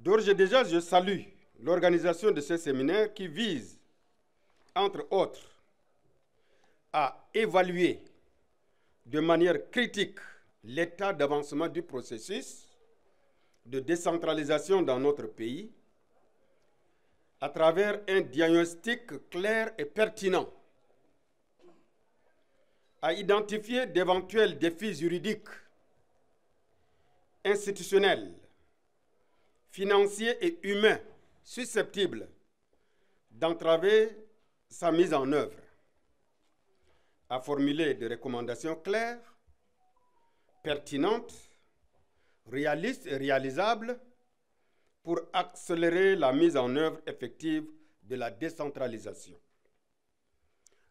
D'ores et déjà, je salue l'organisation de ce séminaire qui vise, entre autres, à évaluer de manière critique l'état d'avancement du processus de décentralisation dans notre pays à travers un diagnostic clair et pertinent, à identifier d'éventuels défis juridiques, institutionnels, financiers et humains susceptibles d'entraver sa mise en œuvre, à formuler des recommandations claires, pertinentes, réalistes et réalisables pour accélérer la mise en œuvre effective de la décentralisation.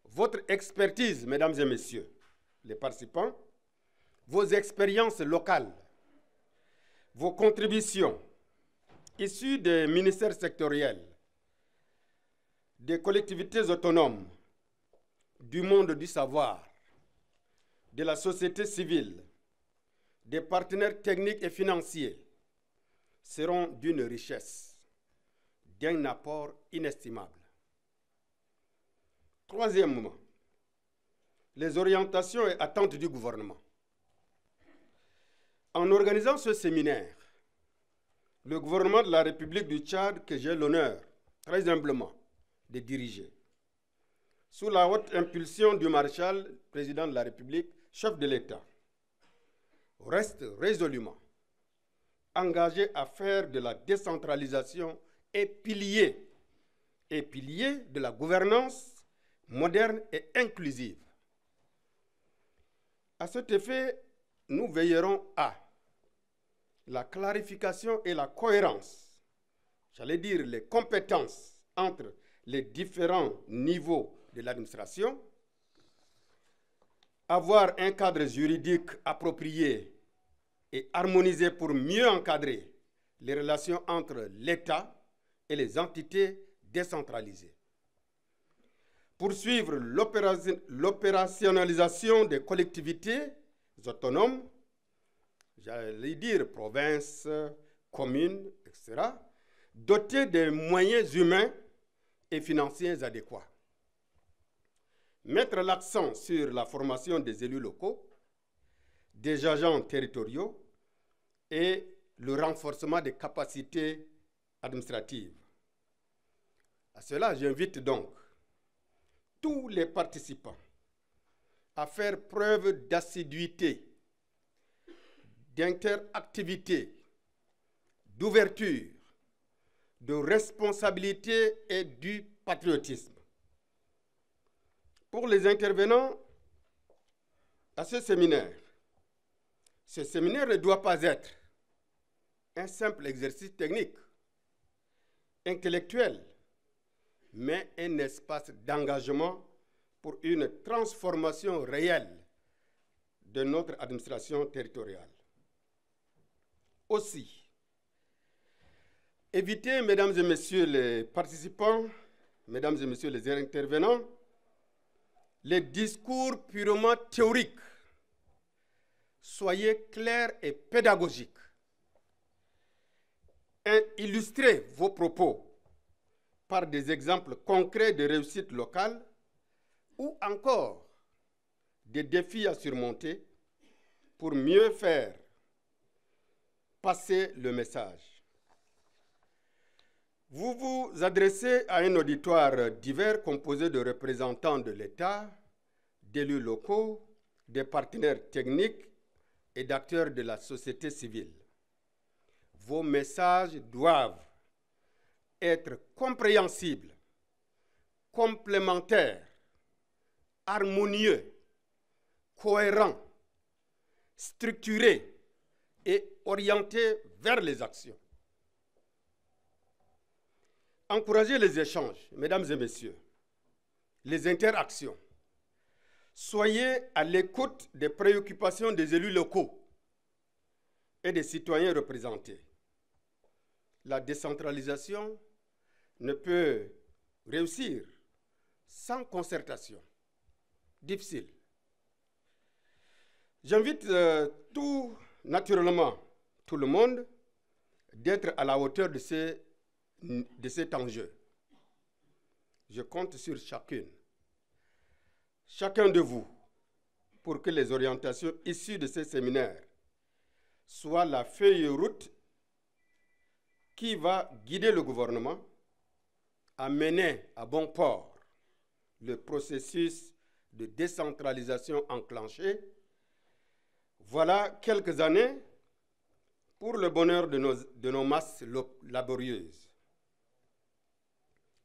Votre expertise, mesdames et messieurs les participants, vos expériences locales, vos contributions issues des ministères sectoriels, des collectivités autonomes, du monde du savoir, de la société civile, des partenaires techniques et financiers seront d'une richesse, d'un apport inestimable. Troisièmement, les orientations et attentes du gouvernement. En organisant ce séminaire, le gouvernement de la République du Tchad, que j'ai l'honneur, très humblement, de diriger, sous la haute impulsion du maréchal, président de la République, chef de l'État, reste résolument engagé à faire de la décentralisation et pilier de la gouvernance moderne et inclusive. À cet effet, nous veillerons à la clarification et la cohérence, j'allais dire les compétences entre les différents niveaux de l'administration, avoir un cadre juridique approprié et harmonisé pour mieux encadrer les relations entre l'État et les entités décentralisées. Poursuivre l'opérationnalisation des collectivités autonomes, j'allais dire provinces, communes, etc., dotées des moyens humains et financiers adéquats. Mettre l'accent sur la formation des élus locaux, des agents territoriaux et le renforcement des capacités administratives. À cela, j'invite donc tous les participants à faire preuve d'assiduité, d'interactivité, d'ouverture, de responsabilité et du patriotisme. Pour les intervenants à ce séminaire ne doit pas être un simple exercice technique, intellectuel, mais un espace d'engagement pour une transformation réelle de notre administration territoriale. Aussi, évitez, mesdames et messieurs les participants, mesdames et messieurs les intervenants, les discours purement théoriques. Soyez clairs et pédagogiques. Illustrez vos propos par des exemples concrets de réussite locale ou encore des défis à surmonter pour mieux faire passer le message. Vous vous adressez à un auditoire divers composé de représentants de l'État, d'élus locaux, des partenaires techniques et d'acteurs de la société civile. Vos messages doivent être compréhensibles, complémentaires, harmonieux, cohérents, structurés et orientés vers les actions. Encouragez les échanges, mesdames et messieurs, les interactions. Soyez à l'écoute des préoccupations des élus locaux et des citoyens représentés. La décentralisation ne peut réussir sans concertation. Difficile. J'invite tout naturellement tout le monde d'être à la hauteur de cet enjeu. Je compte sur chacun de vous, pour que les orientations issues de ces séminaires soient la feuille de route qui va guider le gouvernement à mener à bon port le processus de décentralisation enclenché. Voilà quelques années pour le bonheur de nos masses laborieuses.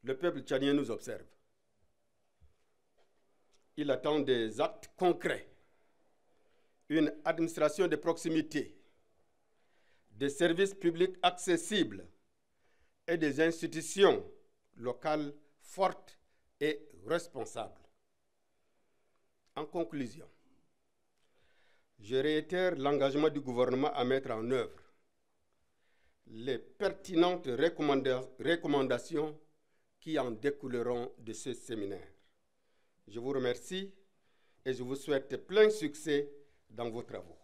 Le peuple tchadien nous observe. Il attend des actes concrets, une administration de proximité, des services publics accessibles et des institutions locales fortes et responsables. En conclusion, je réitère l'engagement du gouvernement à mettre en œuvre les pertinentes recommandations qui en découleront de ce séminaire. Je vous remercie et je vous souhaite plein succès dans vos travaux.